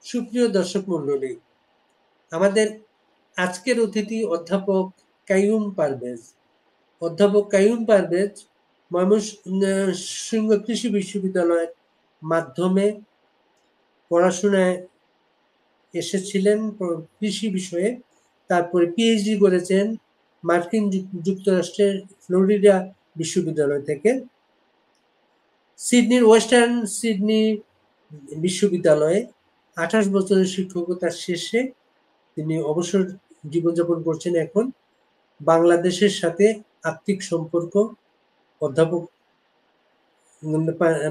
সুপ্রিয় দর্শক মণ্ডলী, আমাদের আজকের অতিথি অধ্যাপক কাইয়ুম পারভেজ। অধ্যাপক কাইয়ুম পারভেজ ময়মনসিংহ কৃষি বিশ্ববিদ্যালয়ের মাধ্যমে পড়াশোনায় এসেছিলেন কৃষি বিষয়ে, তারপরে পিএইচডি করেছেন মার্কিন যুক্তরাষ্ট্রের ফ্লোরিডা বিশ্ববিদ্যালয় থেকে। সিডনির ওয়েস্টার্ন সিডনি বিশ্ববিদ্যালয়ে 28 বছরের শিক্ষকতার শেষে তিনি অবসর জীবনযাপন করছেন। এখন বাংলাদেশের সাথে আত্মিক সম্পর্ক অধ্যাপক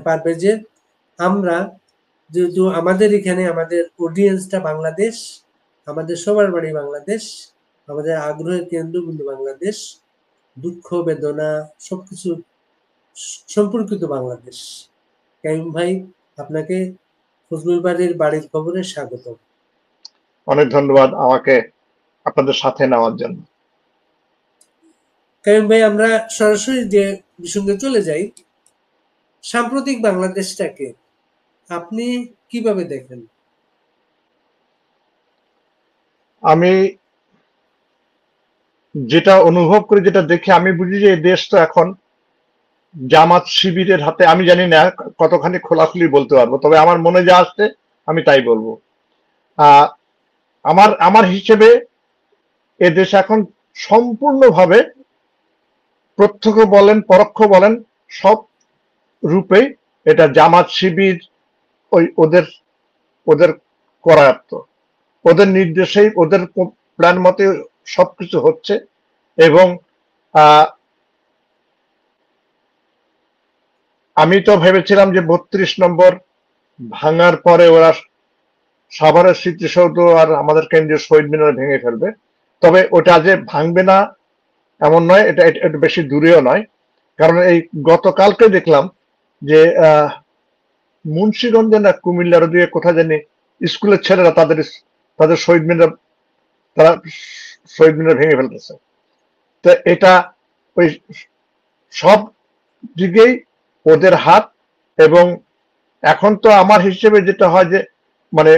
পারভেজের। আমরা যেহেতু আমাদের এখানে আমাদের অডিয়েন্সটা বাংলাদেশ, আমাদের সবার বাড়ি বাংলাদেশ, আমাদের আগ্রহের কেন্দ্রবিন্দু বাংলাদেশ, দুঃখ বেদনা সবকিছু সম্পর্কিত বাংলাদেশ। কাইয়ুম ভাই, আপনাকে ফজলুল বাড়ির খবরে স্বাগত। অনেক ধন্যবাদ আমাকে আপনাদের সাথে নেওয়ার জন্য। কাইয়ুম ভাই, আমরা সরাসরি যে বিষয়ে চলে যাই। সাম্প্রতিক বাংলাদেশটাকে আপনি কিভাবে দেখেন? আমি যেটা অনুভব করি, যেটা দেখে আমি বুঝি যে এই দেশ তো এখন জামাত শিবিরের হাতে। আমি জানি না কতখানি খোলাখুলি বলতে পারবো, তবে আমার মনে যা আসছে আমি তাই বলবো। আমার হিসেবে এ দেশ এখন সম্পূর্ণভাবে, প্রত্যক্ষ বলেন পরোক্ষ বলেন, সব রূপে এটা জামাত শিবির ওদের করায়ত্ত, ওদের নির্দেশেই, ওদের প্ল্যান মতে সবকিছু হচ্ছে। এবং আমি তো ভেবেছিলাম যে 32 নম্বর ভাঙার পরে ওরা সাভারের স্মৃতিসৌধ আর আমাদের কেন্দ্রীয় শহীদ মিনার ভেঙে ফেলবে। তবে ওটা যে ভাঙবে না এমন নয়, এটা একটু বেশি দূরেও নয়। কারণ এই গতকালকে দেখলাম যে মুন্সিগঞ্জে না কুমিল্লার দিয়ে কোথায় জানি স্কুলের ছেলেরা তাদের শহীদ মিনার ভেঙে ফেলতেছে। তো এটা ওই সব দিকেই ওদের হাত। এবং এখন তো আমার হিসেবে যেটা হয় যে, মানে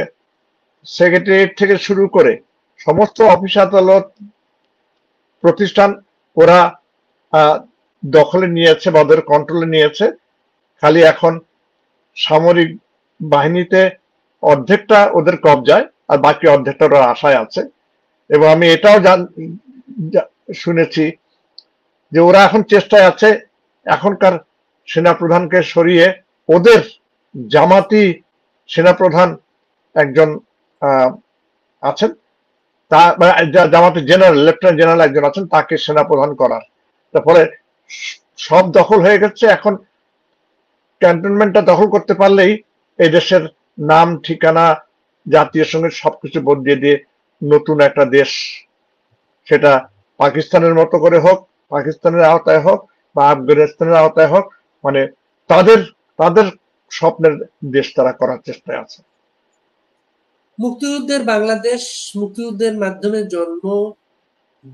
সেক্রেটারিয়েট থেকে শুরু করে সমস্ত অফিস আদালত প্রতিষ্ঠান ওরা দখলে নিয়েছে বা ওদের কন্ট্রোলে নিয়েছে। খালি এখন সামরিক বাহিনীতে অর্ধেকটা ওদের কবজায়, আর বাকি অর্ধেকটা ওরা আশায় আছে। এবং আমি এটাও শুনেছি যে ওরা এখন চেষ্টায় আছে এখনকার সেনাপ্রধানকে সরিয়ে ওদের জামাতি সেনাপ্রধান একজন আছেন, তা জামাতি জেনারেল, লেফটেন্যান্ট জেনারেল একজন আছেন, তাকে সেনাপ্রধান করার। তারপরে সব দখল হয়ে গেছে। এখন ক্যান্টনমেন্টটা দখল করতে পারলেই এই দেশের নাম, ঠিকানা, জাতীয় সঙ্গীত সবকিছু বদলে দিয়ে নতুন একটা দেশ, সেটা পাকিস্তানের মতো করে হোক, পাকিস্তানের আওতায় হোক বা আফগানিস্তানের আওতায় হোক, মানে তাদের স্বপ্নের দেশ তারা করার চেষ্টায় আছে। মুক্তিযুদ্ধের বাংলাদেশ, মুক্তিযুদ্ধের মাধ্যমে জন্ম,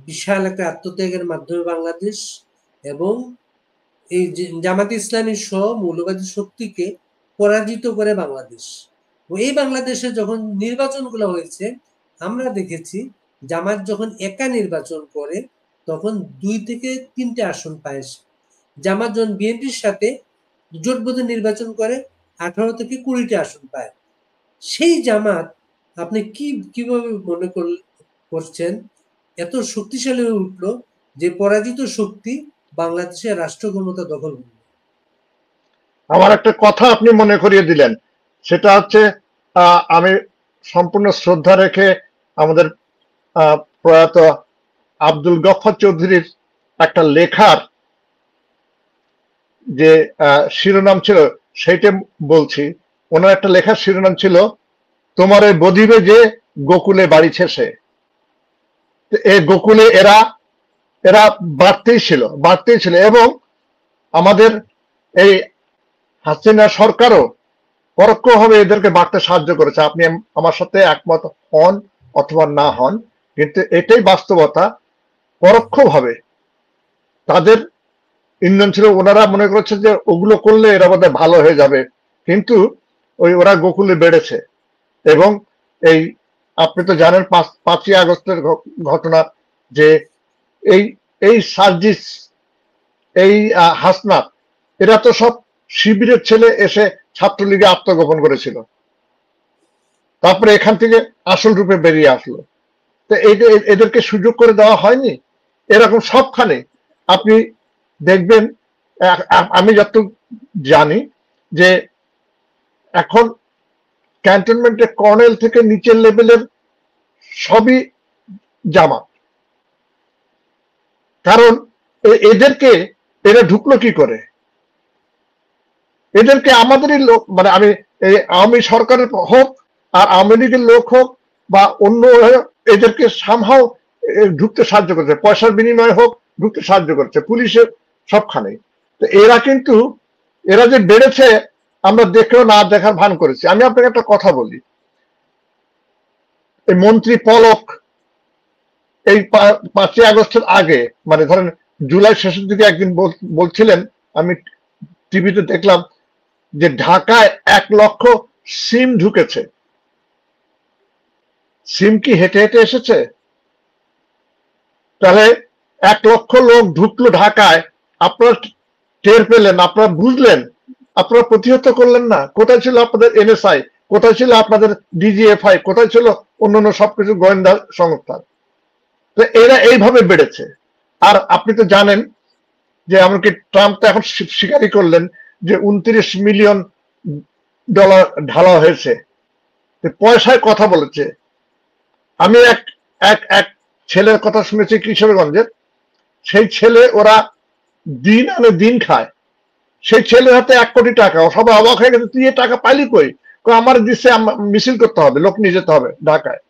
বিশাল একটা আত্মত্যাগের মাধ্যমে বাংলাদেশ, এবং এই জামাত ইসলামী সহ মৌলবাদী শক্তিকে পরাজিত করে বাংলাদেশ। এই বাংলাদেশে যখন নির্বাচনগুলো হয়েছে, আমরা দেখেছি জামাত যখন একা নির্বাচন করে তখন 2 থেকে 3টে আসন পায়। জামাত যখন বিএনপির সাথে জোটবদ্ধ নির্বাচন করে 18 থেকে 20টে আসন পায়। সেই জামাত আপনি কিভাবে মনে করছেন এত শক্তিশালী হয়ে উঠলো যে পরাজিত শক্তি বাংলাদেশের রাষ্ট্র ক্ষমতা দখল করল? আমার একটা কথা আপনি মনে করিয়ে দিলেন। সেটা হচ্ছে, আমি সম্পূর্ণ শ্রদ্ধা রেখে আমাদের প্রয়াত আব্দুল গফফার চৌধুরীর একটা লেখার যে শিরোনাম ছিল সেইটা বলছি। ওনার একটা লেখার শিরোনাম ছিল, তোমার ওই বদিবে যে গোকুলে বাড়িছে সে। এই গোকুলে এরা বাড়তেই ছিল। এবং আমাদের এই হাসিনা সরকারও পরোক্ষভাবে এদেরকে বাড়তে সাহায্য করেছে। আপনি আমার সাথে একমত হন অথবা না হন, কিন্তু এটাই বাস্তবতা। পরোক্ষভাবে তাদের ইন্ধন ছিল। ওনারা মনে করেছে যে ওগুলো করলে এরা বোধহয় ভালো হয়ে যাবে, কিন্তু ওরা গোকুলে বেড়েছে। এবং এই আপনি তো জানেন 5ই আগস্টের ঘটনা, যে এই এই সার্জিস, এই হাসনাত, এরা তো সব শিবিরের ছেলে এসে ছাত্রলীগে আত্মগোপন করেছিল, তারপরে এখান থেকে আসল রূপে বেরিয়ে আসলো। তো এদেরকে সুযোগ করে দেওয়া হয়নি? এরকম সবখানে আপনি দেখবেন। আমি যত জানি যে এখন ক্যান্টনমেন্টে কর্নেল থেকে নিচের লেভেলের সবই জামাত। কারণ এদেরকে, এরা ঢুকলো কি করে? এদেরকে আমাদেরই লোক, মানে আমি এই আওয়ামী সরকারের হোক আর আওয়ামী লীগের লোক হোক বা অন্য, এদেরকে সামহাও ঢুকতে সাহায্য করছে, পয়সার বিনিময়ে হোক ঢুকতে সাহায্য করছে, পুলিশের সবখানে। তো এরা কিন্তু, এরা যে বেড়েছে আমরা দেখেও না দেখার ভান করেছি। আমি আপনাকে একটা কথা বলি, এই মন্ত্রী পলক এই 5ই আগস্টের আগে, মানে ধরেন জুলাই শেষের দিকে একদিন বলছিলেন, আমি টিভিতে দেখলাম যে ঢাকায় 1 লক্ষ সিম ঢুকেছে। সিম কি হেঁটে হেঁটে এসেছে? তাহলে 1 লক্ষ লোক ঢুকলো ঢাকায়, আপনারা টের পেলেন, আপনারা বুঝলেন, আপনারা প্রতিহত করলেন না। কোথায় ছিল আপনাদের এনএসআই? কোথায় ছিল আপনাদের ডিজিএফআই? কোথায় ছিল অন্যান্য সবকিছু গোয়েন্দা সংস্থা? তো এরা এইভাবে বেড়েছে। আর আপনি তো জানেন যে এমনকি ট্রাম্প তো এখন স্বীকারই করলেন যে 29 মিলিয়ন ডলার ঢালা হয়েছে। পয়সায় কথা বলেছে। আমি এক এক এক ছেলের কথা শুনেছি কিশোরগঞ্জের, সেই ছেলে, ওরা দিন আনে দিন খায়, সেই ছেলের হাতে 1 কোটি টাকা। ও সবাই অবাক হয়ে গেছে, তুই এ টাকা পাইলি কই? আমার দিচ্ছে, মিছিল করতে হবে, লোক নিয়ে যেতে হবে ঢাকায়।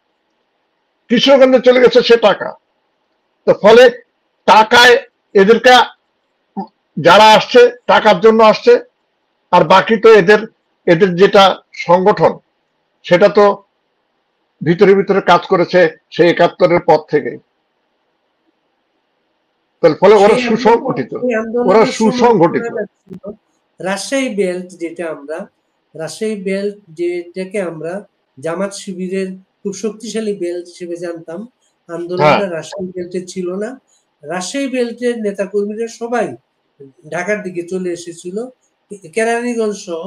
কিশোরগঞ্জে চলে গেছে সে টাকা। তো ফলে টাকায় এদেরকে, যারা আসছে টাকার জন্য আসছে, আর বাকি তো এদের এদের যেটা সংগঠন, সেটা তো ভিতরে ভিতরে কাজ করেছে সেই 71-এর পর থেকে। ফলে ওরা সুসংগঠিত, সেই ওরা আন্দোলনের সময় সুসংগঠিত। শোনা যাচ্ছিল রাজশাহী বেল্ট, যেটা আমরা রাজশাহী বেল্ট, যেটাকে আমরা জামাত শিবিরের খুব শক্তিশালী বেল্ট হিসেবে জানতাম, হ্যাঁ, আন্দোলনটা রাজশাহী বেল্টে ছিল না। রাজশাহী বেল্টের নেতাকর্মীরা সবাই ঢাকার দিকে চলে এসেছিল। কেরানীগঞ্জ সহ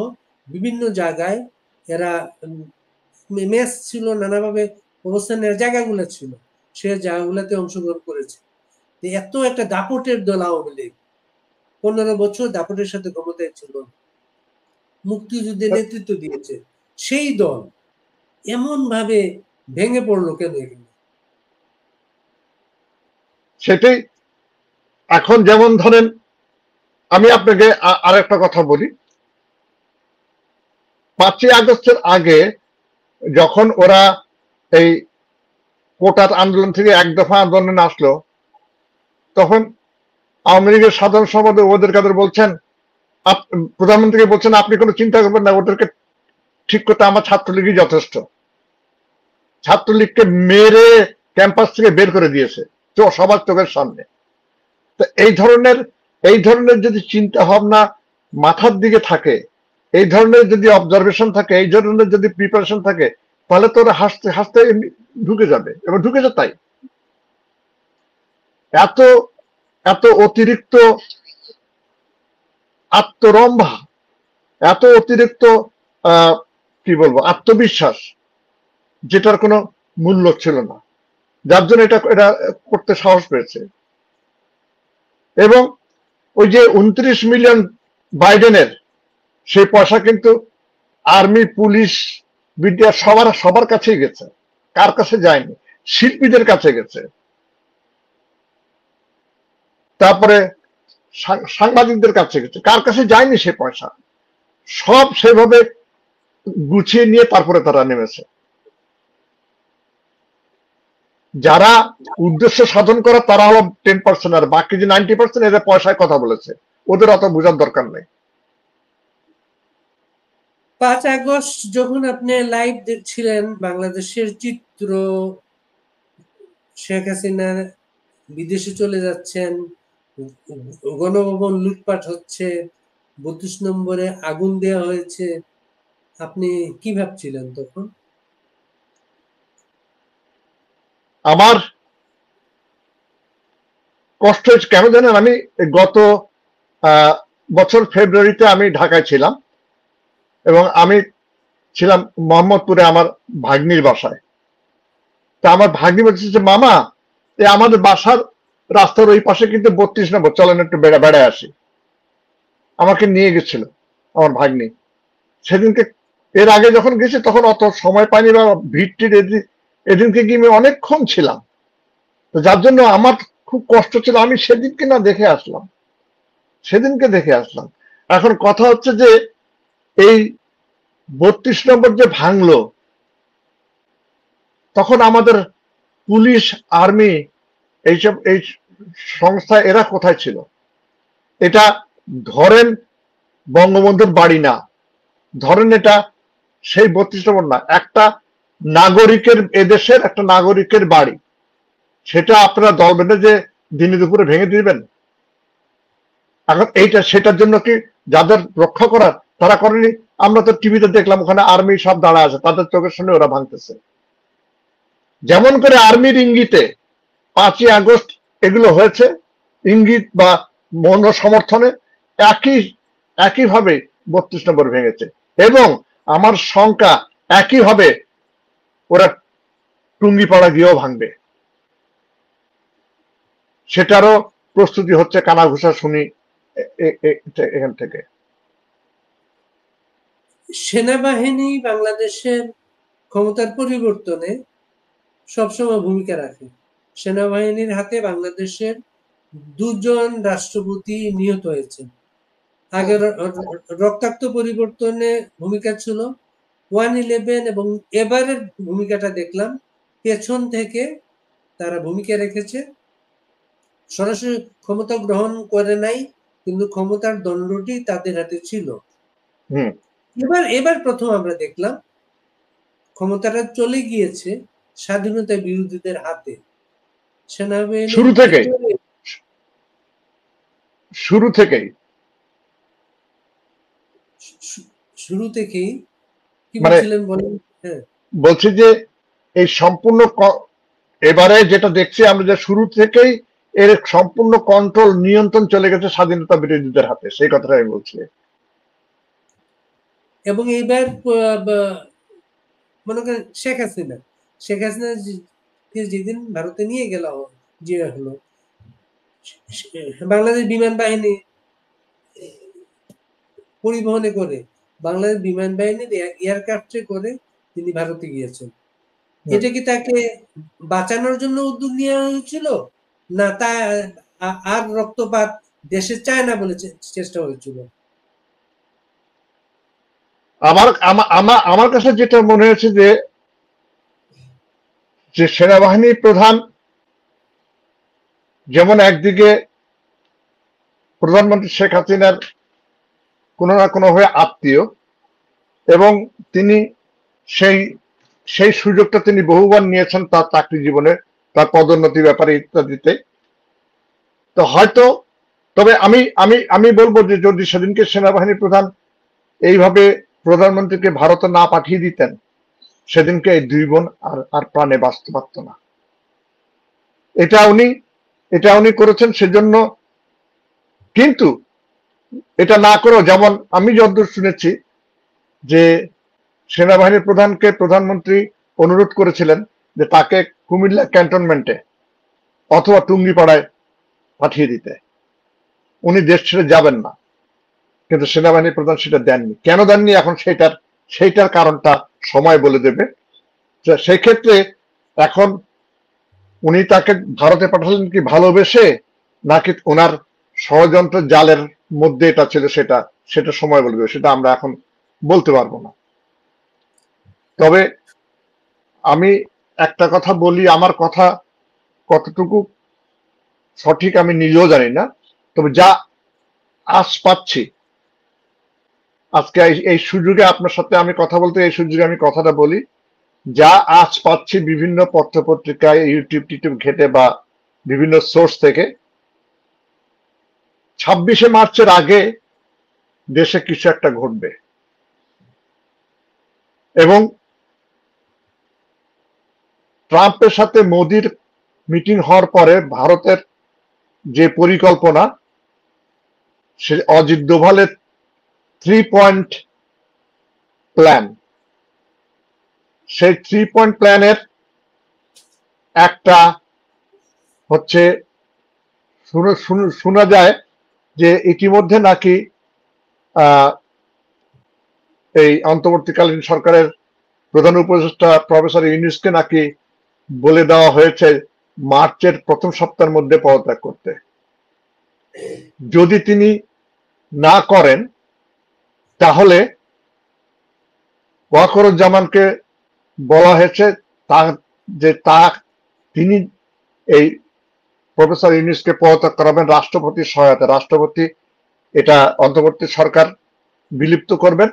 বিভিন্ন জায়গায় এরা মেস ছিল, নানাভাবে অবস্থানের জায়গাগুলো ছিল, সে জায়গাগুলোতে অংশগ্রহণ করেছে। এত একটা দাপটের দল আওয়ামী লীগ, 15 বছর দাপটের সাথে ক্ষমতায় ছিল, মুক্তিযুদ্ধে নেতৃত্ব দিয়েছে সেই দল, এমন ভাবে ভেঙে পড়লো কেন এখানে? সেটাই। এখন যেমন ধরেন, আমি আপনাকে আরেকটা কথা বলি। 5ই আগস্টের আগে যখন ওরা এই কোটার আন্দোলন থেকে 1 দফা আন্দোলনে আসলো, তখন আওয়ামী লীগের সাধারণ সম্পাদক ওদের কাদের বলছেন, প্রধানমন্ত্রীকে বলছেন আপনি কোনো চিন্তা করবেন না, ওদেরকে ঠিক করতে আমার ছাত্রলীগই যথেষ্ট। ছাত্রলীগকে মেরে ক্যাম্পাস থেকে বের করে দিয়েছে সবার চোখের সামনে। তো এই ধরনের যদি চিন্তা ভাবনা মাথার দিকে থাকে, এই ধরনের যদি অবজারভেশন থাকে, এই ধরনের যদি প্রিপারেশন থাকে, তাহলে তো ওরা হাসতে হাসতে ঢুকে যাবে, এবং ঢুকেছে তাই। এত এত অতিরিক্ত আত্মরম্ভা, এত অতিরিক্ত কি বলবো, আত্মবিশ্বাস, যেটার কোনো মূল্য ছিল না, যার জন্য এটা এটা করতে সাহস পেয়েছে। এবং ওই যে 29 মিলিয়ন বাইডেনের, সেই পয়সা কিন্তু আর্মি, পুলিশ, মিডিয়া সবার কাছেই গেছে। কার কাছে যায়নি? শিল্পীদের কাছে গেছে, তারপরে সাংবাদিকদের কাছে গেছে। কার কাছে যায়নি সে পয়সা? সব সেভাবে গুছিয়ে নিয়ে তারপরে তারা নেমেছে। যারা উদ্দেশ্য সাধন করে তারা হলো 10%, আর বাকি যে 90% এদের পয়সায় কথা বলেছে, ওদের অত বোঝার দরকার নেই। 5 আগস্ট যখন আপনি লাইভ দেখছিলেন, বাংলাদেশের চিত্র, শেখ হাসিনা বিদেশে চলে যাচ্ছেন, গণভবন লুটপাট হচ্ছে, 32 নম্বরে আগুন দেওয়া হয়েছে, আপনি কি ভাবছিলেন তখন? আমার কষ্ট হয়েছে কেন জানেন? আমি গত বছর ফেব্রুয়ারিতে আমি ঢাকায় ছিলাম এবং আমি ছিলাম মোহাম্মদপুরে আমার ভাগ্নির বাসায়। তা আমার ভাগ্নি বলছে যে মামা আমাদের বাসার রাস্তার ওই পাশে কিন্তু 32 নম্বর, চলেন একটু বেড়ায় আসি। আমাকে নিয়ে গেছিল আমার ভাগ্নি সেদিনকে। এর আগে যখন গেছি তখন অত সময় পাইনি বা ভিড় টির, এদিনকে গিয়ে আমি অনেকক্ষণ ছিলাম, তো যার জন্য আমার খুব কষ্ট ছিল। আমি সেদিনকে না দেখে আসলাম, সেদিনকে দেখে আসলাম। এখন কথা হচ্ছে যে এই 32 নম্বর যে ভাঙলো, তখন আমাদের পুলিশ, আর্মি, এইসব এই সংস্থা এরা কোথায় ছিল? এটা ধরেন বঙ্গবন্ধুর বাড়ি না, ধরেন এটা সেই 32 নম্বর না, একটা নাগরিকের, এদেশের একটা নাগরিকের বাড়ি, সেটা আপনারা দল বেঁধে যে দিনে দুপুরে ভেঙে দিবেন? এখন এইটা সেটার জন্য কি যাদের রক্ষা করার তারা করেনি? আমরা তো টিভিতে দেখলাম ওখানে আর্মি সব দাঁড়া আছে, তাদের চোখের সামনে ওরা ভাঙতেছে। যেমন করে আর্মির ইঙ্গিতে 5ই আগস্ট এগুলো হয়েছে, ইঙ্গিত বা মৌন সমর্থনে, একইভাবে 32 নম্বর ভেঙেছে। এবং আমার শঙ্কা একইভাবে ওরা টুঙ্গিপাড়া গিয়েও ভাঙবে, সেটারও প্রস্তুতি হচ্ছে, কানাঘুষা শুনি এখান থেকে। সেনাবাহিনী বাংলাদেশের ক্ষমতার পরিবর্তনে সবসময় ভূমিকা রাখে। সেনাবাহিনীর হাতে বাংলাদেশের 2 জন রাষ্ট্রপতি নিহত হয়েছে। আগে রক্তাক্ত পরিবর্তনে ভূমিকা ছিল 1/11, এবং এবারের ভূমিকাটা দেখলাম পেছন থেকে তারা ভূমিকা রেখেছে। সরাসরি ক্ষমতা গ্রহণ করে নাই, কিন্তু ক্ষমতার দণ্ডটি তাদের হাতে ছিল। এবার প্রথম আমরা দেখলাম ক্ষমতাটা চলে গিয়েছে স্বাধীনতা বিরোধীদের হাতে। সেনাবাহিনী শুরু থেকেই কি বলছিলেন বলেন? হ্যাঁ, বলছি যে এই সম্পূর্ণ এবারে যেটা দেখছি আমরা, যে শুরু থেকেই এর সম্পূর্ণ কন্ট্রোল, নিয়ন্ত্রণ চলে গেছে স্বাধীনতা বিরোধীদের হাতে, সেই কথাটা আমি বলছি। এবং এইবার মনে করেন শেখ হাসিনা যেদিন ভারতে নিয়ে গেল জিয়া হলো, বাংলাদেশ বিমান বাহিনী পরিবহনে করে, বাংলাদেশ বিমান বাহিনীর এয়ারক্রাফটে করে তিনি ভারতে গিয়েছেন। এটা কি তাকে বাঁচানোর জন্য উদ্যোগ নেওয়া হয়েছিল, না তা আর রক্তপাত দেশে চায় না বলে চেষ্টা হয়েছিল? আমার কাছে যেটা মনে হয়েছে যে সেনাবাহিনী প্রধান যেমন একদিকে প্রধানমন্ত্রী শেখ হাসিনার কোনো না কোনো ভাবে আত্মীয়, এবং তিনি সেই সুযোগটা তিনি বহুবার নিয়েছেন তার চাকরি জীবনে, তার পদোন্নতি ব্যাপারে ইত্যাদিতে। তো হয়তো, তবে আমি বলবো যে যদি সেদিনকে সেনাবাহিনী প্রধান এইভাবে প্রধানমন্ত্রীকে ভারতে না পাঠিয়ে দিতেন, সেদিনকে এই 2 বোন আর প্রাণে বাঁচতে পারত না। এটা উনি করেছেন সেজন্য। কিন্তু এটা না করেও, যেমন আমি যতদূর শুনেছি যে সেনাবাহিনীর প্রধানকে প্রধানমন্ত্রী অনুরোধ করেছিলেন যে তাকে কুমিল্লা ক্যান্টনমেন্টে অথবা টুঙ্গিপাড়ায় পাঠিয়ে দিতে, উনি দেশ ছেড়ে যাবেন না। কিন্তু সেনাবাহিনী প্রধান সেটা দেননি। কেন দেননি, এখন সেইটার কারণটা সময় বলে দেবে। সেই ক্ষেত্রে এখন উনি তাকে ভারতে পাঠালেন কি ভালোবেসে, নাকি ওনার ষড়যন্ত্র জালের মধ্যে এটা ছিল, সেটা সময় বলে দেবে, সেটা আমরা এখন বলতে পারবো না। তবে আমি একটা কথা বলি, আমার কথা কতটুকু সঠিক আমি নিজেও জানি না, তবে যা আশ পাচ্ছি আজকে এই সুযোগে আপনার সাথে আমি কথা বলতে, এই সুযোগে আমি কথাটা বলি, যা আজ পাচ্ছি বিভিন্ন পত্রপত্রিকায়, ইউটিউব ঘেটে বা বিভিন্ন সোর্স থেকে, 26শে মার্চের আগে দেশে কিছু একটা ঘটবে। এবং ট্রাম্পের সাথে মোদির মিটিং হওয়ার পরে ভারতের যে পরিকল্পনা, সে অজিত দোভালের 3 পয়েন্ট প্ল্যান, সেই 3 পয়েন্ট প্ল্যানের একটা হচ্ছে, শোনা যায় যে ইতিমধ্যে নাকি এই অন্তর্বর্তীকালীন সরকারের প্রধান উপদেষ্টা প্রফেসর ইউনূসকে নাকি বলে দেওয়া হয়েছে মার্চের প্রথম সপ্তাহের মধ্যে পদত্যাগ করতে। যদি তিনি না করেন তাহলে ওয়াকরুজ্জামানকে বলা হয়েছে তিনি এই প্রফেসর ইউনূসকে পদত্যাগ করাবেন রাষ্ট্রপতির সহায়তা। রাষ্ট্রপতি এটা অন্তর্বর্তী সরকার বিলুপ্ত করবেন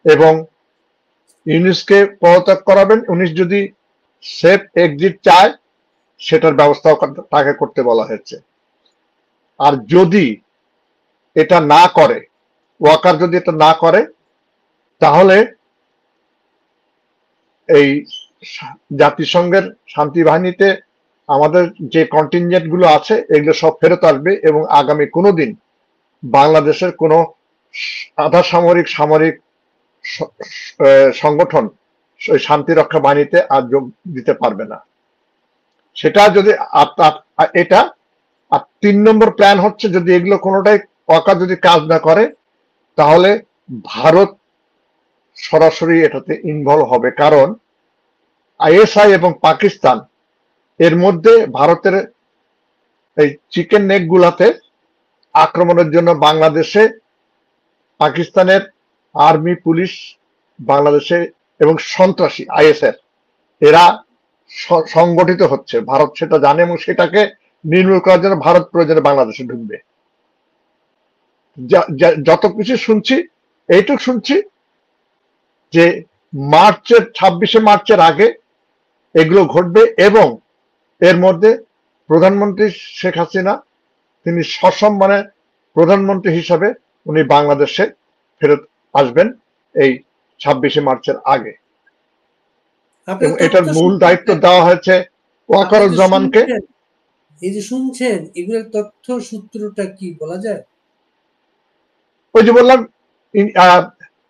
এবং ইউনূসকে পদত্যাগ করাবেন। উনি যদি সেফ এক্সিট চায় সেটার ব্যবস্থাও তাকে করতে বলা হয়েছে। আর যদি এটা না করে, ওয়াকার যদি এটা না করে, তাহলে এই জাতিসংঘের শান্তি বাহিনীতে আমাদের যে কন্টিনজেন্ট গুলো আছে এগুলো সব ফেরত আসবে এবং আগামী কোনোদিন বাংলাদেশের কোনো আধা সামরিক সংগঠন শান্তি রক্ষা বাহিনীতে আর যোগ দিতে পারবে না। সেটা যদি এটা। আর 3 নম্বর প্ল্যান হচ্ছে, যদি এগুলো কোনোটাই ওয়াকার যদি কাজ না করে তাহলে ভারত সরাসরি এটাতে ইনভলভ হবে, কারণ আইএসআই এবং পাকিস্তান এর মধ্যে ভারতের এই চিকেন নেক গুলাতে আক্রমণের জন্য বাংলাদেশে পাকিস্তানের আর্মি, পুলিশ বাংলাদেশে এবং সন্ত্রাসী আইএসএর এরা সংগঠিত হচ্ছে। ভারত সেটা জানে এবং সেটাকে নির্মূল করার জন্য ভারত প্রয়োজনে বাংলাদেশে ঢুকবে। যত কিছু শুনছি, এইটুকু শুনছি যে 26শে মার্চের আগে এগুলো ঘটবে এবং এর মধ্যে প্রধানমন্ত্রী শেখ হাসিনা তিনি সসম্মানে প্রধানমন্ত্রী হিসাবে উনি বাংলাদেশে ফেরত আসবেন এই 26শে মার্চের আগে। এবং এটার মূল দায়িত্ব দেওয়া হয়েছে ওয়াকারুজ্জামানকে। এই যে শুনছেন, এগুলোর তথ্য সূত্রটা কি বলা যায়? ওই যে বললাম,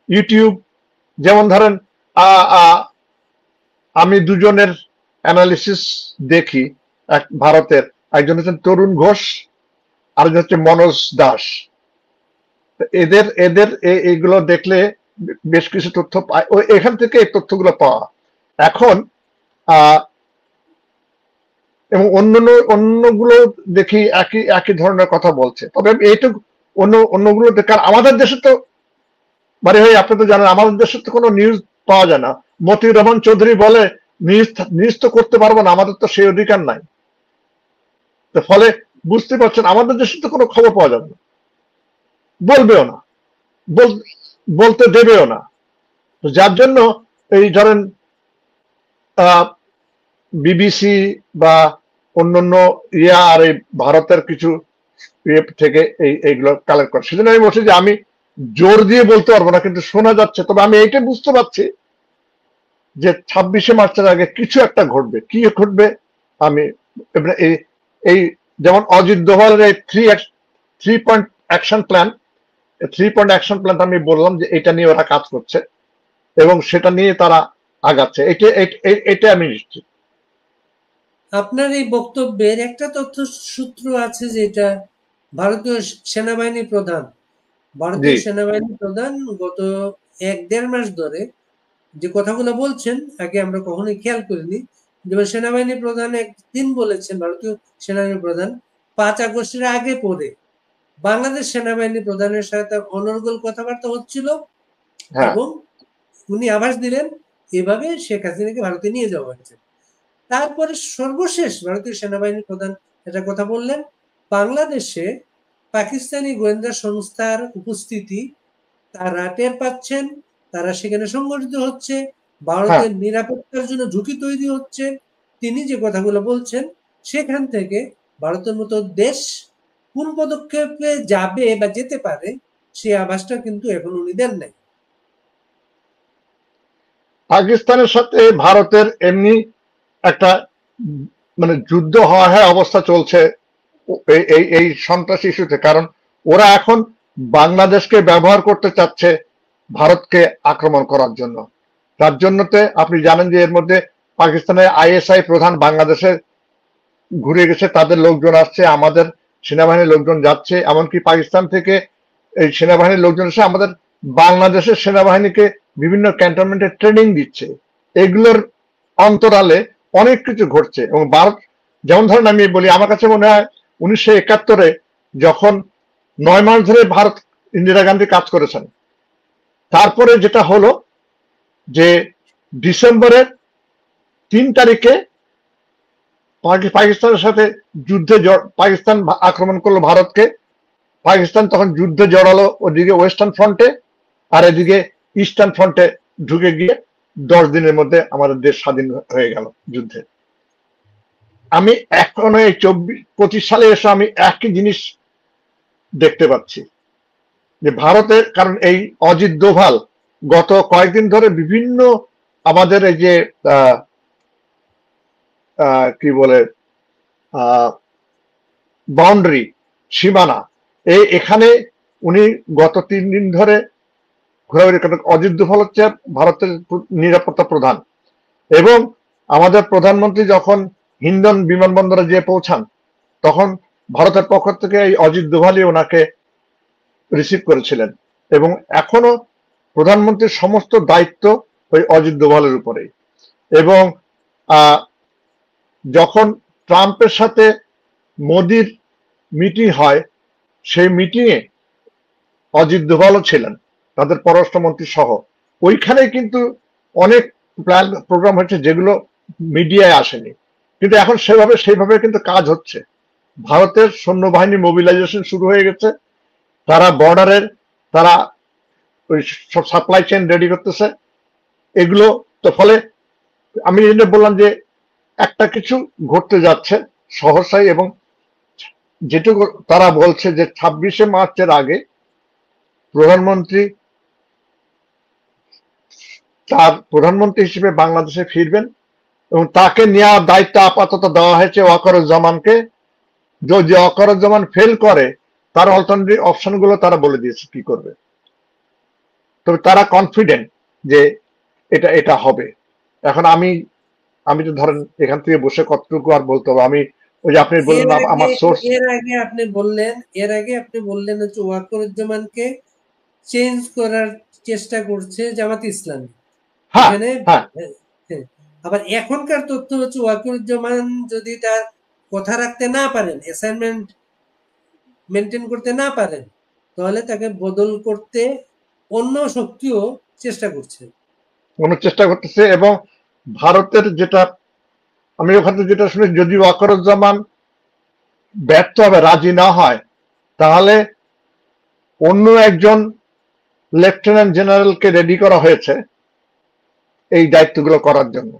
ইউটিউব, যেমন ধরেন আমি দুজনের অ্যানালিসিস দেখি। এক ভারতের, একজন হচ্ছেন তরুণ ঘোষ, আরেকজন হচ্ছে মনোজ দাস। এদের এইগুলো দেখলে বেশ কিছু তথ্য পায়, এখান থেকে এই তথ্যগুলো পাওয়া। এখন এবং অন্যগুলো দেখি একই ধরনের কথা বলছে। তবে এইটুকু অন্যগুলো কারণ আমাদের দেশে তো মানে আপনি তো জানেন আমাদের দেশে তো কোনো নিউজ পাওয়া যায় না। মতিউর রহমান চৌধুরী বলে নিউজ তো করতে পারবো না, আমাদের তো সেই অধিকার নাই। ফলে বুঝতে পারছেন আমাদের দেশে তো কোনো খবর পাওয়া যাবে না, বলবেও না, বলতে দেবেও না। যার জন্য এই ধরেন বিবিসি বা অন্যান্য আর এই ভারতের কিছু থেকে এইগুলো কালেক্ট করে। সেজন্য আমি বলছি যে আমি জোর দিয়ে বলতে পারবো না, কিন্তু শোনা যাচ্ছে। তবে আমি এইটা বুঝতে পারছি যে 26শে মার্চের আগে কিছু একটা ঘটবে। কি ঘটবে আমি এই যেমন অজিত দোভালের এই 3 point action plan, 3 point action plan আমি বললাম যে এটা নিয়ে ওরা কাজ করছে এবং সেটা নিয়ে তারা আগাচ্ছে। এটা আমি নিশ্চিত। আপনার এই বক্তব্যের একটা তথ্য সূত্র আছে, যেটা ভারতীয় সেনাবাহিনী প্রধান গত 1-1.5 মাস ধরে যে কথাগুলো বলছেন আগে আমরা কখনোই খেয়াল করিনি। যেমন সেনাবাহিনী প্রধান একদিন বলেছেন, ভারতীয় সেনাবাহিনী প্রধান 5 আগস্টের আগে পরে বাংলাদেশ সেনাবাহিনী প্রধানের সাথে অনর্গল কথাবার্তা হচ্ছিল এবং উনি আভাস দিলেন এভাবে শেখ হাসিনাকে ভারতে নিয়ে যাওয়া হয়েছে। তারপরে সর্বশেষ ভারতীয় সেনাবাহিনী প্রধান একটা কথা বললেন, বাংলাদেশে পাকিস্তানি গোয়েন্দা সংস্থার উপস্থিতি তারা টের পাচ্ছেন, তারা সেখানে সংগঠিত হচ্ছে, ভারতের নিরাপত্তার জন্য ঝুঁকি তৈরি হচ্ছে। তিনি যে কথাগুলো বলছেন সেখান থেকে ভারতের মতো দেশ কোন পদক্ষেপে যাবে বা যেতে পারে সেই আভাসটা কিন্তু এখন উনি দেন নাই। পাকিস্তানের সাথে ভারতের এমনি একটা মানে যুদ্ধ হওয়া অবস্থা চলছে এই সন্ত্রাসী ইস্যুতে। কারণ ওরা এখন বাংলাদেশকে ব্যবহার করতে চাচ্ছে ভারতকে আক্রমণ করার জন্য। তার জন্যতে আপনি জানেন যে এর মধ্যে পাকিস্তানের আইএসআই প্রধান বাংলাদেশে ঘুরে গেছে, তাদের লোকজন আসছে, আমাদের সেনাবাহিনীর লোকজন যাচ্ছে, এমনকি পাকিস্তান থেকে এই সেনাবাহিনীর লোকজন এসে আমাদের বাংলাদেশের সেনাবাহিনীকে বিভিন্ন ক্যান্টনমেন্টে ট্রেনিং দিচ্ছে। এগুলোর অন্তরালে অনেক কিছু ঘটছে। এবং ভারত, যেমন ধরেন আমি বলি, আমার কাছে মনে হয় 1971 যখন 9 মাস ধরে ভারত ইন্দিরা গান্ধী কাজ করেছেন, তারপরে যেটা হলো যে ডিসেম্বরের 3 তারিখে পাকিস্তানের সাথে যুদ্ধে পাকিস্তান আক্রমণ করলো ভারতকে। পাকিস্তান তখন যুদ্ধে জড়ালো ওদিকে ওয়েস্টার্ন ফ্রন্টে, আর এদিকে ইস্টার্ন ফ্রন্টে ঢুকে গিয়ে 10 দিনের মধ্যে আমাদের দেশ স্বাধীন হয়ে গেল যুদ্ধে। আমি এখনো এই 24-25 সালে এসে আমি একই জিনিস দেখতে পাচ্ছি যে ভারতের, কারণ এই অজিত দোভাল গত কয়েকদিন ধরে বিভিন্ন আমাদের এই যে কি বলে বাউন্ডারি, সীমানা, এখানে উনি গত 3 দিন ধরে ঘোরাঘুরি করেন। অজিত দোভাল হচ্ছে ভারতের নিরাপত্তা প্রধান, এবং আমাদের প্রধানমন্ত্রী যখন হিন্ডন বিমানবন্দরে যেয়ে পৌঁছান, তখন ভারতের পক্ষ থেকে এই অজিত দোভালই ওনাকে রিসিভ করেছিলেন। এবং এখনো প্রধানমন্ত্রীর সমস্ত দায়িত্ব ওই অজিত দোভালের উপরেই। এবং যখন ট্রাম্পের সাথে মোদির মিটিং হয়, সেই মিটিংয়ে অজিত দোভালও ছিলেন, তাদের পররাষ্ট্রমন্ত্রী সহ। ওইখানে কিন্তু অনেক প্ল্যান প্রোগ্রাম হচ্ছে যেগুলো মিডিয়ায় আসেনি, কিন্তু এখন সেইভাবে কিন্তু কাজ হচ্ছে। ভারতের সৈন্যবাহিনী মোবিলাইজেশন শুরু হয়ে গেছে, তারা বর্ডারের তারা ওই সব সাপ্লাই চেইন রেডি করতেছে এগুলো। তো ফলে আমি বললাম যে একটা কিছু ঘটতে যাচ্ছে সহসাই, এবং যেটুকু তারা বলছে যে 26শে মার্চের আগে প্রধানমন্ত্রী তার প্রধানমন্ত্রী হিসেবে বাংলাদেশে ফিরবেন, এবং তাকে নেওয়ার দায়িত্ব আপাতত দেওয়া হয়েছে ওয়াকারুজ্জামানকে। যদি ওয়াকারুজ্জামান ফেল করে, তার অল্টারনেটিভ অপশনগুলো তারা বলে দিয়েছে কি করবে। তবে তারা কনফিডেন্ট যে এটা হবে। এখন আমি তো ধরেন এখান থেকে বসে কতটুকু আর বলতে হবে। আমি ওই যে আপনি বললেন আমার সোর্স, এর আগে আপনি বললেন হচ্ছে ওয়াকারুজ্জামানকে চেঞ্জ করার চেষ্টা করছে জামাত ইসলামী। এখানে আবার এখনকার তথ্য হচ্ছে ওয়াকারুজ্জামান যদি তার কথা রাখতে না পারেন, অ্যাসাইনমেন্ট মেনটেন করতে না পারেন, তাহলে তাকে বদল করতে অন্য শক্তিও চেষ্টা করতেছে। এবং ভারতের যেটা আমি ওখানে যেটা শুনে, যদি ওয়াকারুজ্জামান ব্যর্থ হবে, রাজি না হয়, তাহলে অন্য একজন লেফটেন্যান্ট জেনারেলকে রেডি করা হয়েছে এই দায়িত্বগুলো করার জন্য।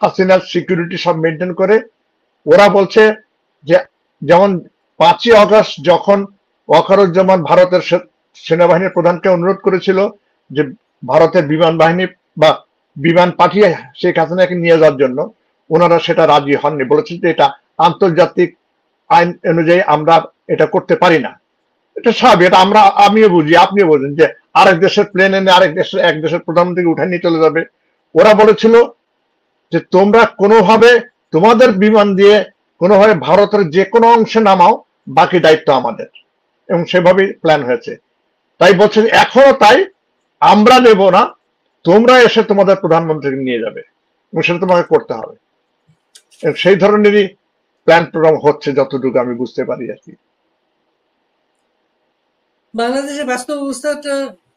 হাসিনার সিকিউরিটি সব মেনটেন করে। ওরা বলছে যে যেমন 5ই আগস্ট যখন ওয়াকারুজ্জামান ভারতের সেনাবাহিনীর প্রধানকে অনুরোধ করেছিল যে ভারতের বিমান বাহিনী বা বিমান পাঠিয়ে শেখ হাসিনাকে নিয়ে যাওয়ার জন্য, ওনারা সেটা রাজি হননি, বলেছেন যে এটা আন্তর্জাতিক আইন অনুযায়ী আমরা এটা করতে পারি না। এটা স্বাভাবিক, এটা আমিও বুঝি, আপনিও বোঝেন যে আরেক দেশের প্লেন এনে এক দেশের প্রধানমন্ত্রীকে উঠে নিয়ে চলে যাবে। ওরা বলেছিল যে তোমরা কোনোভাবে তোমাদের বিমান দিয়ে কোনোভাবে ভারতের যে কোনো অংশে নামাও, বাকি দায়িত্ব আমাদের, এবং সেভাবেই প্ল্যান হয়েছে। তাই বলছে এখনো তাই, আমরা নেব না, তোমরা এসে তোমাদের প্রধানমন্ত্রীকে নিয়ে যাবে, এবং সেটা তোমাকে করতে হবে। সেই ধরনেরই প্ল্যান প্রোগ্রাম হচ্ছে যতটুকু আমি বুঝতে পারি আর কি। বাংলাদেশের বাস্তব অবস্থাটা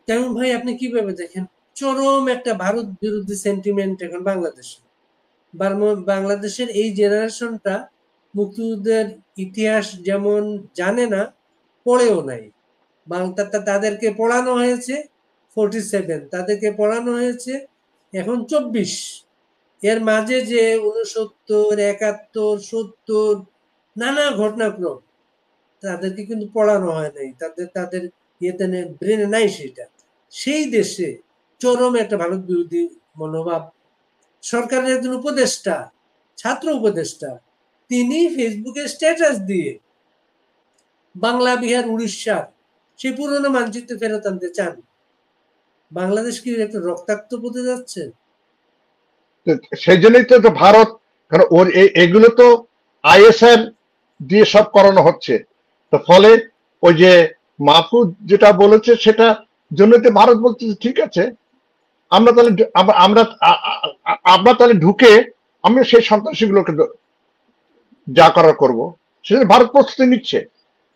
কেমন ভাই, আপনি কিভাবে দেখেন? চরম একটা ভারত বিরোধী সেন্টিমেন্ট এখন বাংলাদেশের এই জেনারেশনটা মুক্তিযুদ্ধের ইতিহাস যেমন জানে না, পড়েও নাই। তাদেরকে পড়ানো হয়েছে 47, তাদেরকে পড়ানো হয়েছে এখন 24। এর মাঝে যে 69, 71, 70 নানা ঘটনাক্রম, তাদেরকে কিন্তু পড়ানো হয় নাই, তাদের ইয়েতে ব্রেনে নাই সেটা। সেই দেশে চরম একটা ভারত বিরোধী মনোভাব। সরকারের একজন উপদেষ্টা ছাত্র উপদেষ্টা, তিনি ফেসবুকে স্ট্যাটাস দিয়ে বাংলা, বিহার, উড়িষ্যার সেই পুরনো মানচিত্র ফেরত আনতে চান। বাংলাদেশ কি একটা রক্তাক্ত পথে যাচ্ছে? সেই জন্যই তো ভারত, কারণ ওর এগুলো তো আইএসআর দিয়ে সব করানো হচ্ছে, তো ফলে ওই যে মাহফুজ যেটা বলেছে সেটা জন্য তো ভারত বলছে ঠিক আছে, আমরা তাহলে আমরা আমরা তাহলে ঢুকে আমরা সেই সন্ত্রাসীগুলোকে যা করার করবো। সেটা ভারত প্রস্তুতি নিচ্ছে,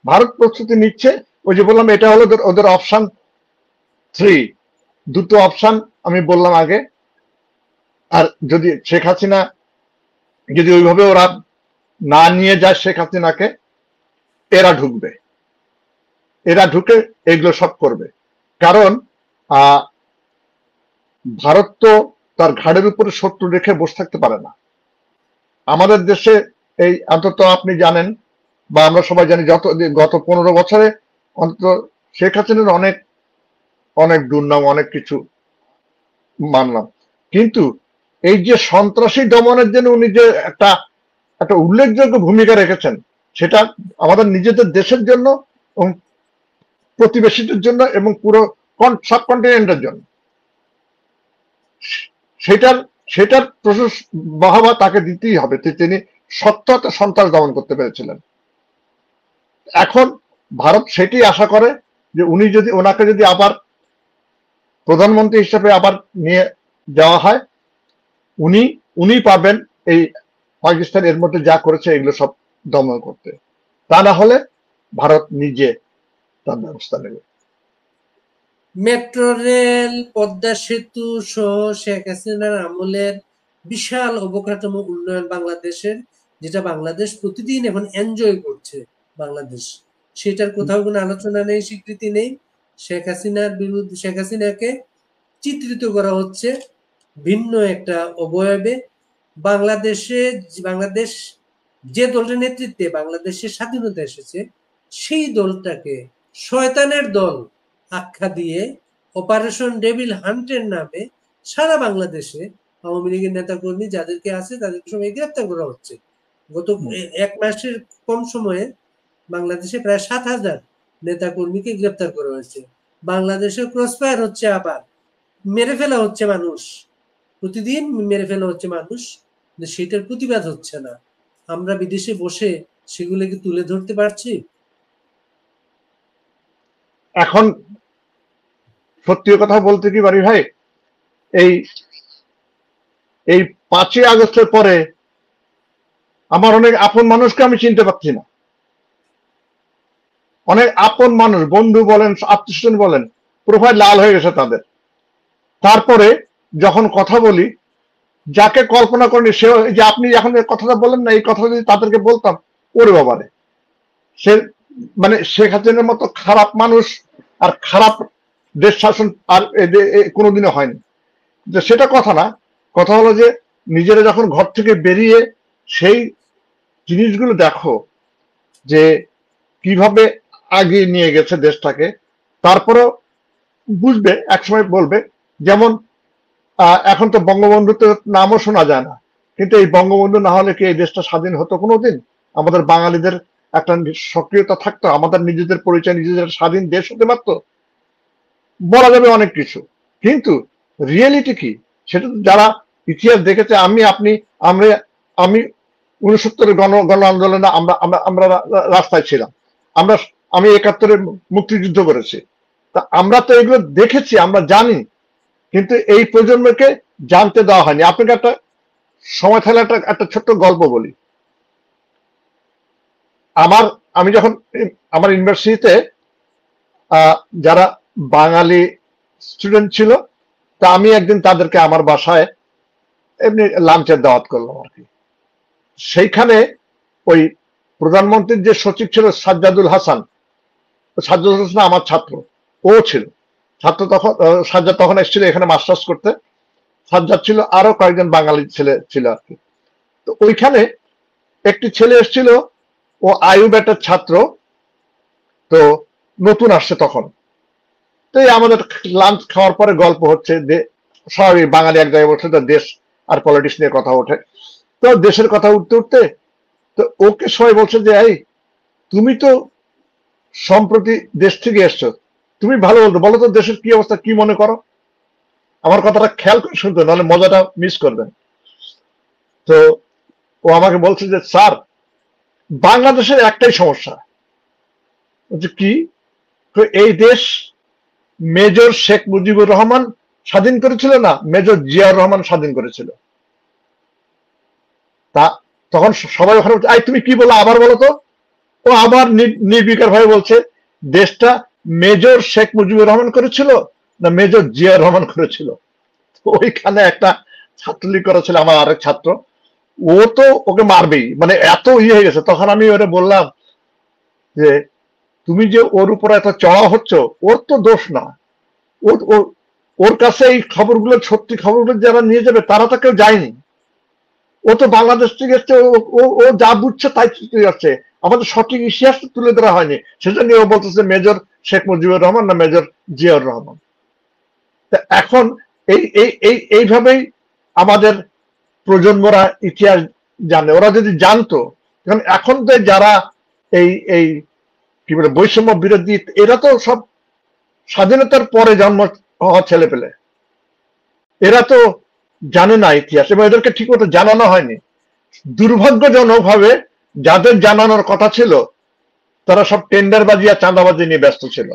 ভারত প্রস্তুতি নিচ্ছে। ওই যে বললাম এটা হলো ওদের অপশন 3, দুটো অপশন আমি বললাম আগে। আর যদি শেখ হাসিনা যদি ওইভাবে ওরা না নিয়ে যায় শেখ হাসিনাকে, এরা ঢুকবে, এরা ঢুকে এগুলো সব করবে। কারণ ভারত তো তার ঘাড়ের উপরে শত্রু রেখে বসে থাকতে পারে না। আমাদের দেশে এই অন্তত আপনি জানেন বা আমরা সবাই জানি, গত 15 বছরে অন্তত শেখ হাসিনার অনেক অনেক দুর্নাম, অনেক কিছু মানলাম, কিন্তু এই যে সন্ত্রাসী দমনের জন্য উনি যে একটা উল্লেখযোগ্য ভূমিকা রেখেছেন, সেটা আমাদের নিজেদের দেশের জন্য এবং প্রতিবেশীদের জন্য এবং পুরো সাবকন্টিনেন্টের জন্য, সেটার বাহবা তাকে দিতেই হবে। তিনি সত্যতা সন্ত্রাস দমন করতে পেরেছিলেন। এখন ভারত সেটি আশা করে যে ওনাকে যদি আবার প্রধানমন্ত্রী হিসেবে আবার নিয়ে যাওয়া হয়, উনি পাবেন এই পাকিস্তান এর মধ্যে যা করেছে এগুলো সব দমন করতে। তা না হলে ভারত নিজে তার ব্যবস্থা নেবে। মেট্রো রেল, পদ্মা সেতু সহ শেখ হাসিনার আমলের বিশাল অবকাঠামো উন্নয়ন বাংলাদেশের, যেটা বাংলাদেশ প্রতিদিন এখন এনজয় করছে বাংলাদেশ, সেটার কোথাও কোনো আলোচনা নেই, স্বীকৃতি নেই। শেখ হাসিনাকে চিত্রিত করা হচ্ছে ভিন্ন একটা অবয়বে। বাংলাদেশ যে দলটার নেতৃত্বে বাংলাদেশের স্বাধীনতা এসেছে, সেই দলটাকে শয়তানের দল আখ্যা দিয়ে অপারেশন ডেভিল হান্টের নামে সারা বাংলাদেশে আওয়ামী লীগের নেতাকর্মী যাদেরকে আছে তাদেরকে সবাই গ্রেপ্তার করা হচ্ছে। গত 1 মাসের কম সময়ে বাংলাদেশে প্রায় 7,000 নেতাকর্মীকে গ্রেপ্তার করা হয়েছে। বাংলাদেশে ক্রসফায়ার হচ্ছে, আবার মেরে ফেলা হচ্ছে মানুষ, প্রতিদিন মেরে ফেলা হচ্ছে মানুষ, সেটার প্রতিবাদ হচ্ছে না। আমরা বিদেশে বসে সেগুলোকে তুলে ধরতে পারছি? এখন সত্যি কথা বলতে কি বাড়ি ভাই, এই 5ই আগস্টের পরে আমার অনেক আপন মানুষকে আমি চিনতে পারছি না। অনেক আপন মানুষ, বন্ধু বলেন, আত্মীয়স্বজন বলেন, প্রোফাইল লাল হয়ে গেছে তাদের। তারপরে যখন কথা বলি, যাকে কল্পনা করেনি সে, যে আপনি এখন কথাটা বলেন না, এই কথাটা যদি তাদেরকে বলতাম, ওরে বাবারে, সে মানে শেখ হাসিনার মতো খারাপ মানুষ আর খারাপ দেশ শাসন আর কোনোদিনও হয়নি। যে সেটা কথা না, কথা হলো যে নিজেরা যখন ঘর থেকে বেরিয়ে সেই জিনিসগুলো দেখো যে কিভাবে আগিয়ে নিয়ে গেছে দেশটাকে, তারপরেও বুঝবে, একসময় বলবে। যেমন এখন তো বঙ্গবন্ধু তো নামও শোনা যায় না, কিন্তু এই বঙ্গবন্ধু না হলে কি এই দেশটা স্বাধীন হতো কোনোদিন? আমাদের বাঙালিদের একটা সক্রিয়তা থাকতো, আমাদের নিজেদের পরিচয়, নিজেদের স্বাধীন দেশ হতে পারত, বলা যাবে অনেক কিছু। কিন্তু রিয়েলিটি কি সেটা যারা ইতিহাস দেখেছে, আমি 69-এর গণ আন্দোলনে আমরা রাস্তায় ছিলাম, আমি 71-এ মুক্তিযুদ্ধ করেছি, তা আমরা তো এগুলো দেখেছি, আমরা জানি, কিন্তু এই প্রজন্মকে জানতে দেওয়া হয়নি। আপনাকে একটা সময় থাকলে একটা ছোট্ট গল্প বলি। আমি যখন আমার ইউনিভার্সিটিতে যারা বাঙালি স্টুডেন্ট ছিল, তা আমি একদিন তাদেরকে আমার বাসায় এমনি লাঞ্চের দাওয়াত করলাম আর কি। সেইখানে ওই প্রধানমন্ত্রীর যে সচিব ছিল সাজ্জাদুল হাসান আমার ছাত্র, ও ছিল ছাত্র তখন। সাজ্জাদ তখন এসেছিল এখানে মাস্টার্স করতে, সাজ্জাদ ছিল, আরো কয়েকজন বাঙালি ছেলে ছিল আর কি। তো ওইখানে একটি ছেলে এসেছিল, ও আইয়ুব একটা ছাত্র, তো নতুন আসছে তখন। তো আমাদের লাঞ্চ খাওয়ার পরে গল্প হচ্ছে, স্বাভাবিক বাঙালি এক জায়গায় বসে তো দেশ আর পলিটিক্স নিয়ে কথা ওঠে। তো দেশের কথা উঠতে উঠতে তো ওকে সবাই বলছে যে এই তুমি তো সম্প্রতি দেশ থেকে এসছো, তুমি ভালো বলতো, বলো তো দেশের কি অবস্থা, কি মনে করো। আমার কথাটা খেয়াল করে শুনতে, নাহলে মজাটা মিস করবেন। তো ও আমাকে বলছে যে স্যার, বাংলাদেশের একটাই সমস্যা হচ্ছে কি, তো এই দেশ মেজর শেখ মুজিবুর রহমান স্বাধীন করেছিল না মেজর জিয়াউর রহমান স্বাধীন করেছিল। তা তখন সবাই ওখানে বলছে, তুমি কি বলো আবার বলো তো। ও আবার নির্বিকার ভাবে বলছে দেশটা মেজর শেখ মুজিবুর রহমান করেছিল না মেজর জিয়াউর রহমান করেছিল। ওইখানে একটা ছাত্রলীগ করা ছিল আমার আরেক ছাত্র, ও তো ওকে মারবেই, মানে এত ইয়ে হয়ে গেছে। তখন আমি ওরে বললাম যে তুমি যে ওর উপর এত চড়া হচ্ছ, ওর তো দোষ না, ওর ওর কাছে এই খবরগুলো, সত্যি খবরগুলো যারা নিয়ে যাবে তারা তো কেউ যায়নি। ও তো বাংলাদেশ থেকে এসছে, ও যা বুঝছে তাই যাচ্ছে, আমাদের সঠিক ইতিহাস তুলে ধরা হয়নি। সেজন্য ও বলতেছে মেজর শেখ মুজিবুর রহমান না মেজর জিয়াউর রহমান। এখন এইভাবেই আমাদের প্রজন্মরা ইতিহাস জানে। ওরা যদি জানতো, কারণ এখন তো যারা এই এই কি বলে বৈষম্য বিরোধী, এরা তো সব স্বাধীনতার পরে জন্ম হওয়া ছেলে পেলে, এরা তো জানে না ইতিহাস, এবং এদেরকে ঠিক মতো জানানো হয়নি। দুর্ভাগ্যজনক ভাবে যাদের জানানোর কথা ছিল তারা সব টেন্ডারবাজি আর চাঁদাবাজি নিয়ে ব্যস্ত ছিল।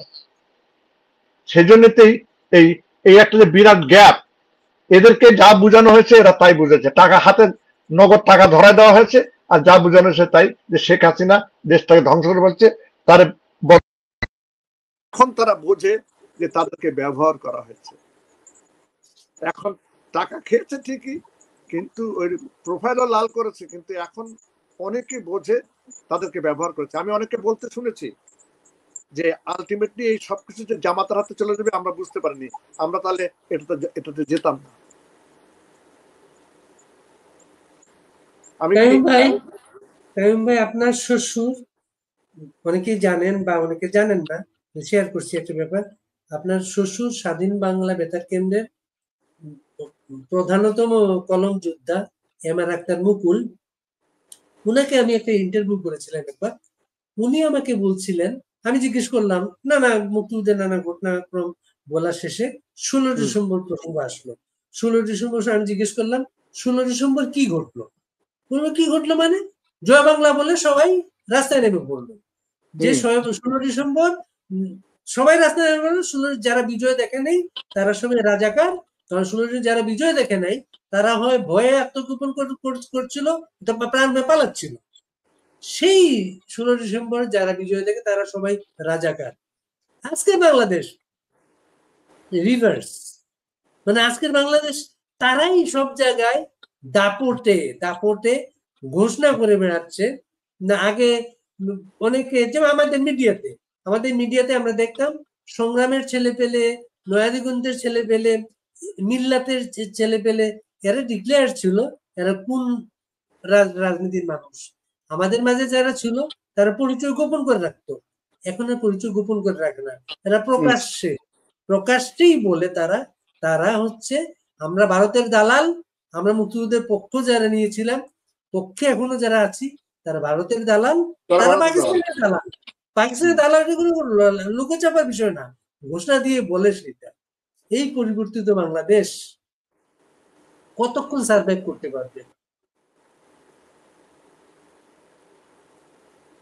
সেজন্যতেই এই এই একটা যে বিরাট গ্যাপ, এদেরকে যা বোঝানো হয়েছে এরা তাই বুঝেছে, টাকা হাতে নগদ টাকা ধরায় দেওয়া হয়েছে, আর যা বোঝানো হয়েছে তাই, যে শেখ হাসিনা দেশটাকে ধ্বংস করে বলছে তার। এখন তারা বোঝে যে তাদেরকে ব্যবহার করা হয়েছে। এখন টাকা খেয়েছে ঠিকই, কিন্তু ওই প্রোফাইলও লাল করেছে, কিন্তু এখন অনেকে বোঝে তাদেরকে ব্যবহার করেছে। আমি অনেকে বলতে শুনেছি যে আলটিমেটলি এই সবকিছু যে জামাতার হাতে চলে যাবে আমরা বুঝতে পারিনি, আমরা তাহলে এটাতে যেতাম না। আমি কাইয়ুম ভাই, আপনার শ্বশুর, অনেকেই জানেন বা অনেকে জানেন না, শেয়ার করছি একটা ব্যাপার। আপনার শ্বশুর স্বাধীন বাংলা বেতার কেন্দ্রের প্রধানতম কলম যোদ্ধা এম.আর. আক্তার মুকুল। উনাকে আমি একটা ইন্টারভিউ করেছিলাম একবার। উনি আমাকে বলছিলেন, আমি জিজ্ঞেস করলাম, নানা মুক্তিযুদ্ধের নানা ঘটনাক্রম বলা শেষে 16 ডিসেম্বর প্রসঙ্গ আসলো। 16 ডিসেম্বর আমি জিজ্ঞেস করলাম, 16 ডিসেম্বর কি ঘটলো? কি ঘটলো মানে? জয় বাংলা বলে সবাই রাস্তায় নেমে পড়লো। যে 16 ডিসেম্বর সবাই রাস্তায় নেমে পড়লো। 16 যারা বিজয় দেখে নেই তারা সবাই রাজাকার, কারণ 16 যারা বিজয় দেখে নাই তারা হয় ভয়ে আত্মগোপন করছিল, প্রাণ পালাচ্ছিল। সেই 16 ডিসেম্বর যারা বিজয় দেখে তারা সবাই রাজাকার। আজকের বাংলাদেশ রিভার্স, মানে আজকের বাংলাদেশ তারাই সব জায়গায় দাপটে দাপটে ঘোষণা করে বেড়াচ্ছে। না আগে অনেকে, যেমন আমাদের মিডিয়াতে আমরা দেখতাম সংগ্রামের ছেলে পেলে, নয়াদিগঞ্জের ছেলে পেলে, মিল্লাতের ছেলে পেলে, এরা ডিক্লেয়ার ছিল এরা কোন রাজনীতির মানুষ। আমাদের মাঝে যারা ছিল তারা পরিচয় গোপন করে রাখতো, এখন আর পরিচয় গোপন করে রাখে না, এরা প্রকাশ্যেই বলে তারা হচ্ছে আমরা ভারতের দালাল, আমরা মুক্তিযুদ্ধের পক্ষ যারা নিয়েছিলাম, পক্ষে এখনো যারা আছি তারা ভারতের দালাল, তারা পাকিস্তানের দালাল। পাকিস্তানের দালাল কোনো লুকে চাপার বিষয় না, ঘোষণা দিয়ে বলে সেটা। এই পরিবর্তিত বাংলাদেশ কতক্ষণ সার্ভাইভ করতে পারবে?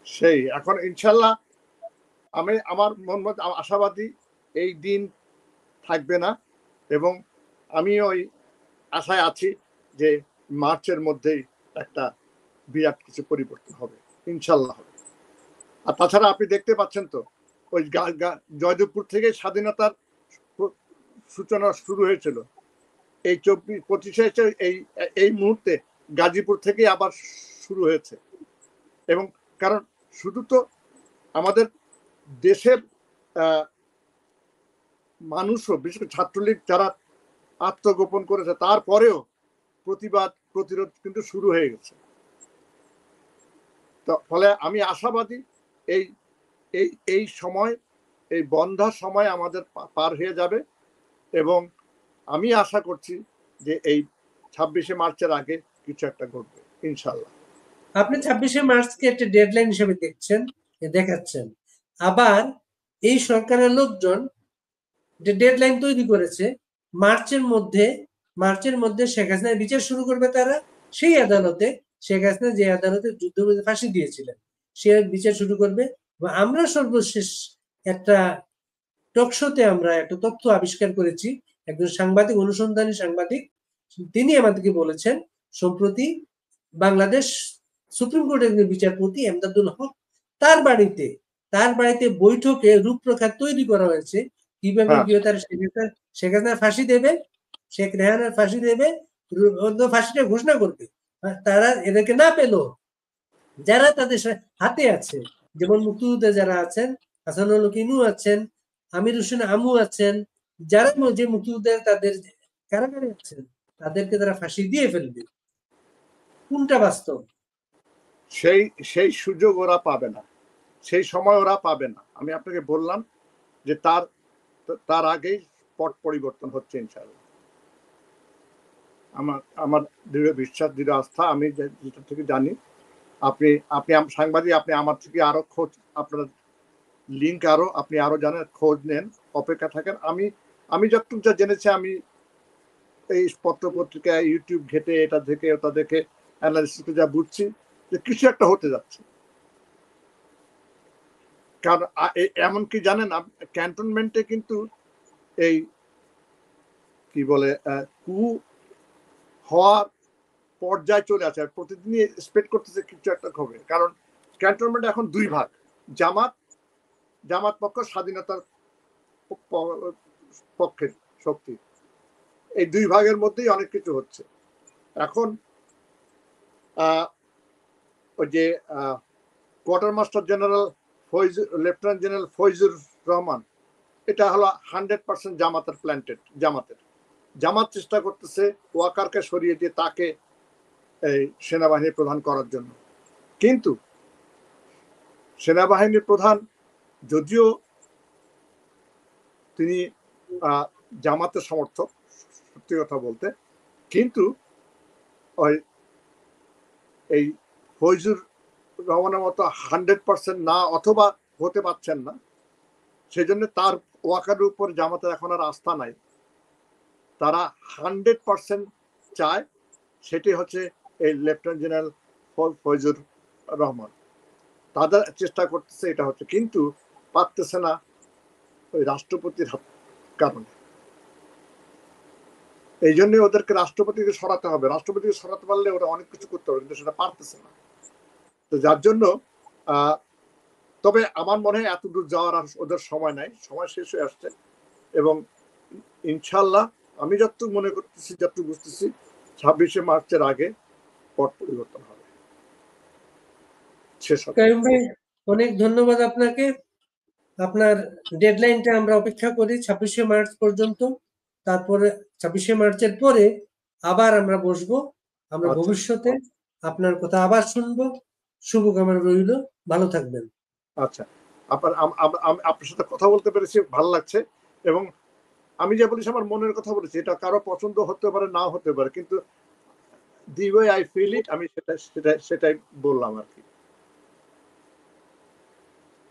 সেই এখন ইনশাল্লাহ আমার মন আশাবাদী এই দিন থাকবে না, এবং আমি ওই আশায় আছি যে মার্চের মধ্যেই একটা বিরাট কিছু পরিবর্তন হবে, ইনশাল্লাহ হবে। আর তাছাড়া আপনি দেখতে পাচ্ছেন তো ওই জয়দেবপুর থেকে স্বাধীনতার সূচনা শুরু হয়েছিল, এই 25 এই মুহূর্তে গাজীপুর থেকে আবার শুরু হয়েছে। এবং কারণ শুধু তো আমাদের দেশের মানুষও, বিশেষ করে ছাত্রলীগ যারা আত্মগোপন করেছে, তারপরেও প্রতিরোধ কিন্তু শুরু হয়ে গেছে। তো ফলে আমি আশাবাদী এই এই এই সময়, এই বন্ধ্যার সময় আমাদের পার হয়ে যাবে, এবং আমি আশা করছি যে এই 26শে মার্চের আগে কিছু একটা ঘটবে ইনশাল্লাহ। আপনি 26শে মার্চকে একটা ডেডলাইন হিসেবে দেখাচ্ছেন। আবার এই সরকারের লোকজন যে ডেডলাইন তৈরি করেছে মার্চের মধ্যে শেখ হাসিনার বিচার শুরু করবে তারা, সেই আদালতে শেখ হাসিনা যে আদালতে যুদ্ধবিরোধী ফাঁসি দিয়েছিলেন সে বিচার শুরু করবে। আমরা সর্বশেষ একটা টকশোতে আমরা একটা তথ্য আবিষ্কার করেছি, একজন সাংবাদিক, অনুসন্ধানী সাংবাদিক, তিনি আমাদেরকে বলেছেন সম্প্রতি বাংলাদেশ সুপ্রিম কোর্টের বিচারপতি এমদাদুল হক তার বাড়িতে বৈঠকে রূপরেখা তৈরি করা হয়েছে কিভাবে তার শেখ হাসিনার ফাঁসি দেবে, শেখ রেহানার ফাঁসি দেবে, ফাঁসিটা ঘোষণা করবে। তারা এদেরকে না পেল, যারা তাদের হাতে আছে, যেমন মুক্তিযুদ্ধে যারা আছেন, হাসানুল কিনু আছেন, আমির হোসেন আমু আছেন, যারা যে মুক্তিযুদ্ধের তাদের কারাগারে আছেন, তাদেরকে তারা ফাঁসি দিয়ে ফেলবে। কোনটা বাস্তব? সেই সুযোগ ওরা পাবে না, সেই সময় ওরা পাবে না। আমি আপনাকে বললাম যে তার আগেই পট পরিবর্তন হচ্ছে ইনশাআল্লাহ। আমার দৃঢ় বিশ্বাস, দৃঢ় আস্থা। আমি যেটা থেকে জানি, আপনি সাংবাদিক, আপনি আমার থেকে আরো খোঁজ, আপনার লিঙ্ক আপনি আরো জানেন, খোঁজ নেন, অপেক্ষা থাকেন। আমি যতটুকু যা জেনেছি, আমি এই পত্র পত্রিকা, ইউটিউব ঘেটে, এটা থেকে ওটা দেখে অ্যানালিসিস যা বুঝছি যে কিছু একটা হতে যাচ্ছে। কারণ এমনকি জানেন, ক্যান্টনমেন্টে কিন্তু এই কি বলে কু হওয়ার পর্যায়ে চলে আসে, প্রতিদিনই এক্সপেক্ট করতেছে কিছু একটা হবে। কারণ ক্যান্টনমেন্ট এখন দুই ভাগ, জামাত পক্ষ, স্বাধীনতার পক্ষের শক্তি, এই দুই ভাগের মধ্যেই অনেক কিছু হচ্ছে। এখন ওই যে quarter master general lieutenant general Faizur Rahman, এটা হলো 100% জামাতের প্ল্যান্টেড। জামাত চেষ্টা করতেছে ওয়াকারকে সরিয়ে দিয়ে তাকে এই সেনাবাহিনীর প্রধান করার জন্য। কিন্তু সেনাবাহিনীর প্রধান যদিও তিনি জামাতের সমর্থক, সত্যি কথা বলতে, কিন্তু এই ফৈজুর রহমানের মতো 100% না, অথবা হতে পারছেন না, সেই জন্য তার ওয়াকারের উপর জামাতের এখন আর আস্থা নাই। তারা 100% চায়, সেটি হচ্ছে এই লেফটেন্যান্ট জেনারেল ফৈজুর রহমান। তাদের চেষ্টা করতেছে, এটা হচ্ছে, কিন্তু পারতেছে না ওই রাষ্ট্রপতির কারণে। এই জন্য ওদেরকে রাষ্ট্রপতিকে সরাতে হবে। রাষ্ট্রপতিকে সরাতে পারলে ওরা অনেক কিছু করতে পারবে, কিন্তু সেটা পারতেছে না। তো যার জন্য তবে আমার মনে হয় এতদূর যাওয়ার আর ওদের সময় নাই, সময় শেষ হয়ে আসছে। এবং ইনশাল্লাহ আমি যতটুকু মনে করতেছি, যতটুকু বুঝতেছি, 26শে মার্চের আগে পট পরিবর্তন হবে, শেষ হবে। কাইয়ুম ভাই, অনেক ধন্যবাদ আপনাকে। আপনার ডেডলাইনটা আমরা অপেক্ষা করি 26শে মার্চ পর্যন্ত। তারপরে 26শে মার্চের পরে আবার আমরা বসবো, আমরা ভবিষ্যতে আপনার কথা আবার শুনবো। শুভকামনা রইল, ভালো থাকবেন। আচ্ছা, আপনার সাথে কথা বলতে পেরেছি, ভালো লাগছে। এবং আমি যে বলিস, আমার মনের কথা বলেছি, এটা কারো পছন্দ হতে পারে, নাও হতে পারে, কিন্তু the way I feel it, আমি সেটাই বললাম আর কি।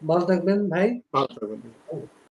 ভালো থাকবেন ভাই। ভালো থাকবেন।